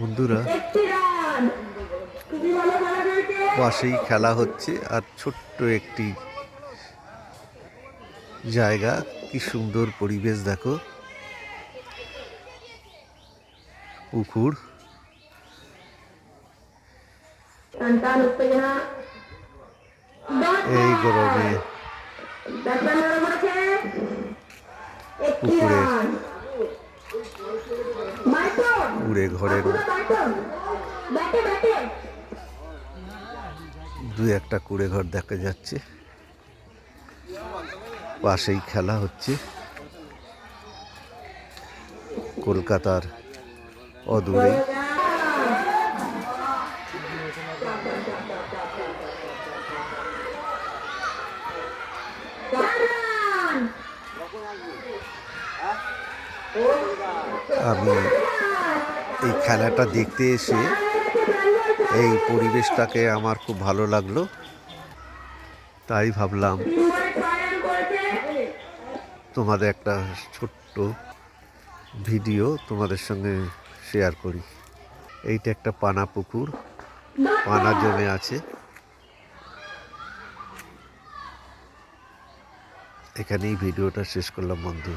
বন্ধুরা, পাশেই খেলা হচ্ছে আর ছোট্ট একটি জায়গা, কি সুন্দর পরিবেশ দেখো। পুকুর, এই গরমে পুকুরের কুড়ে ঘরের দু একটা কুড়ে ঘর দেখা যাচ্ছে। পাশেই খেলা হচ্ছে কলকাতার অদূরে। আমি এই খেলাটা দেখতে এসে এই পরিবেশটাকে আমার খুব ভালো লাগলো, তাই ভাবলাম তোমাদের একটা ছোট্ট ভিডিও তোমাদের সঙ্গে শেয়ার করি। এইটা একটা পানা পুকুর, পানা জমে আছে। এখানেই ভিডিওটা শেষ করলাম বন্ধু।